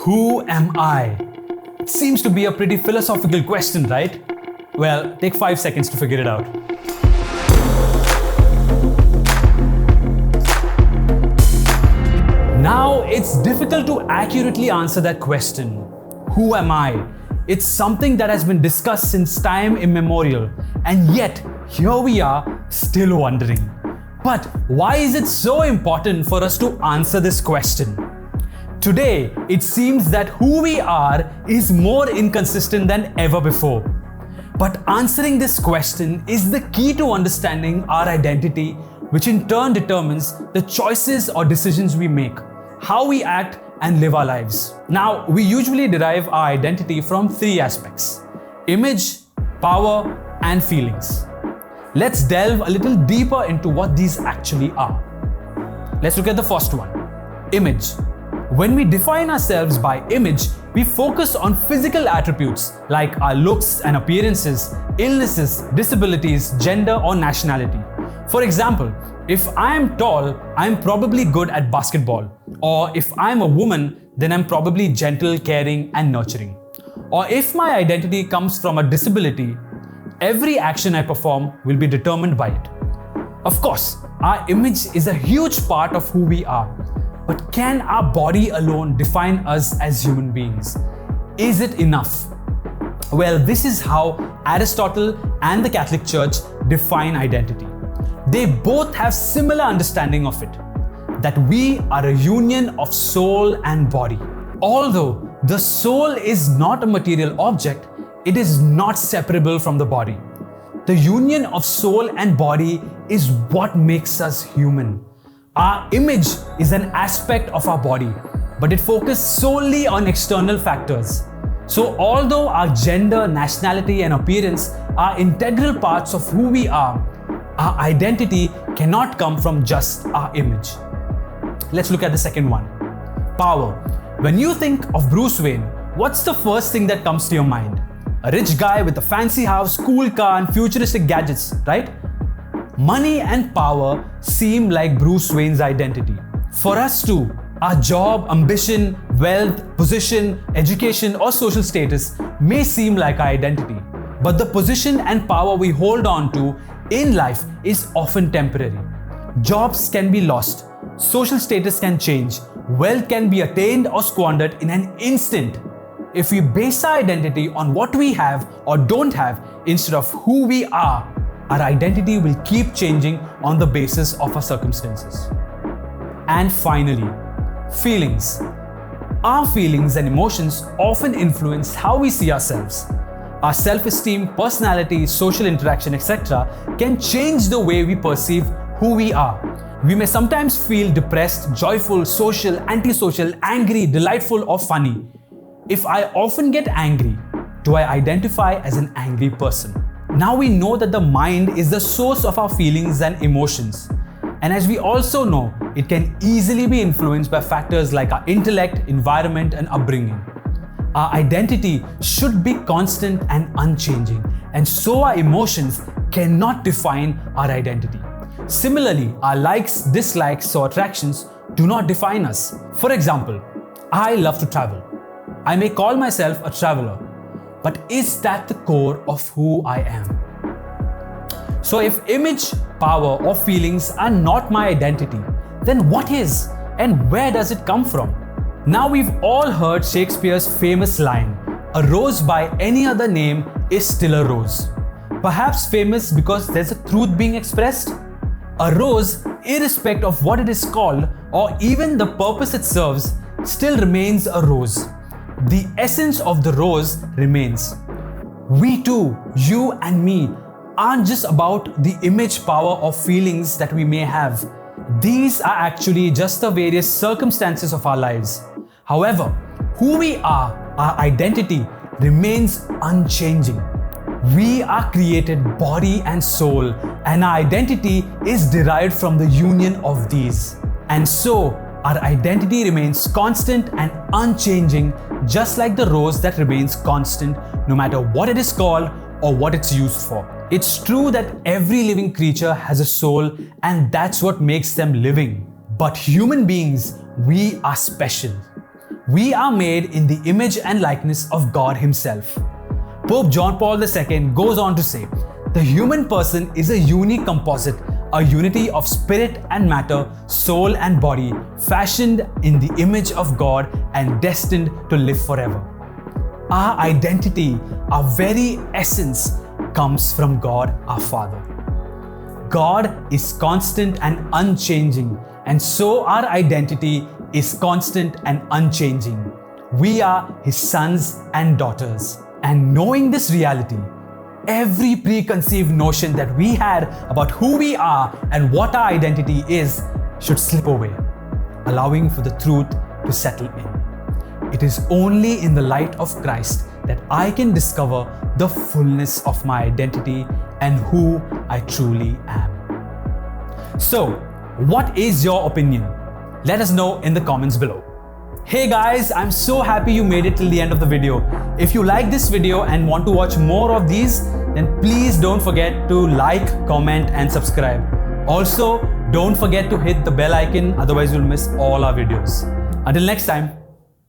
Who am I? It seems to be a pretty philosophical question, right? Well, take 5 seconds to figure it out. Now, it's difficult to accurately answer that question. Who am I? It's something that has been discussed since time immemorial, and yet here we are still wondering. But why is it so important for us to answer this question? Today, it seems that who we are is more inconsistent than ever before. But answering this question is the key to understanding our identity, which in turn determines the choices or decisions we make, how we act and live our lives. Now, we usually derive our identity from 3 aspects: image, power, and feelings. Let's delve a little deeper into what these actually are. Let's look at the first one: image. When we define ourselves by image, we focus on physical attributes like our looks and appearances, illnesses, disabilities, gender, or nationality. For example, if I am tall, I am probably good at basketball. Or if I am a woman, then I'm probably gentle, caring, and nurturing. Or if my identity comes from a disability, every action I perform will be determined by it. Of course, our image is a huge part of who we are. But can our body alone define us as human beings? Is it enough? Well, this is how Aristotle and the Catholic Church define identity. They both have similar understanding of it, that we are a union of soul and body. Although the soul is not a material object, it is not separable from the body. The union of soul and body is what makes us human. Our image is an aspect of our body, but it focuses solely on external factors. So although our gender, nationality, and appearance are integral parts of who we are, our identity cannot come from just our image. Let's look at the second one: power. When you think of Bruce Wayne, what's the first thing that comes to your mind? A rich guy with a fancy house, cool car, and futuristic gadgets, right? Money and power seem like Bruce Wayne's identity. For us too, our job, ambition, wealth, position, education, or social status may seem like our identity. But the position and power we hold on to in life is often temporary. Jobs can be lost, social status can change, wealth can be attained or squandered in an instant. If we base our identity on what we have or don't have instead of who we are, our identity will keep changing on the basis of our circumstances. And finally, feelings. Our feelings and emotions often influence how we see ourselves. Our self-esteem, personality, social interaction, etc. can change the way we perceive who we are. We may sometimes feel depressed, joyful, social, antisocial, angry, delightful, or funny. If I often get angry, do I identify as an angry person? Now we know that the mind is the source of our feelings and emotions. And as we also know, it can easily be influenced by factors like our intellect, environment, and upbringing. Our identity should be constant and unchanging, and so our emotions cannot define our identity. Similarly, our likes, dislikes, or attractions do not define us. For example, I love to travel. I may call myself a traveler, but is that the core of who I am? So if image, power, or feelings are not my identity, then what is, and where does it come from? Now we've all heard Shakespeare's famous line, "A rose by any other name is still a rose." Perhaps famous because there's a truth being expressed? A rose, irrespective of what it is called or even the purpose it serves, still remains a rose. The essence of the rose remains. We too, you and me, aren't just about the image, power, or feelings that we may have. These are actually just the various circumstances of our lives. However, who we are, our identity, remains unchanging. We are created body and soul, and our identity is derived from the union of these. And so, our identity remains constant and unchanging, just like the rose that remains constant no matter what it is called or what it's used for. It's true that every living creature has a soul, and that's what makes them living. But human beings, we are special. We are made in the image and likeness of God Himself. Pope John Paul II goes on to say, the human person is a unique composite, a unity of spirit and matter, soul and body, fashioned in the image of God and destined to live forever. Our identity, our very essence, comes from God our Father. God is constant and unchanging, and so our identity is constant and unchanging. We are His sons and daughters. And knowing this reality, every preconceived notion that we had about who we are and what our identity is should slip away, allowing for the truth to settle in. It is only in the light of Christ that I can discover the fullness of my identity and who I truly am. So, what is your opinion? Let us know in the comments below. Hey guys, I'm so happy you made it till the end of the video. If you like this video and want to watch more of these, then please don't forget to like, comment and subscribe. Also, don't forget to hit the bell icon, otherwise you'll miss all our videos. Until next time.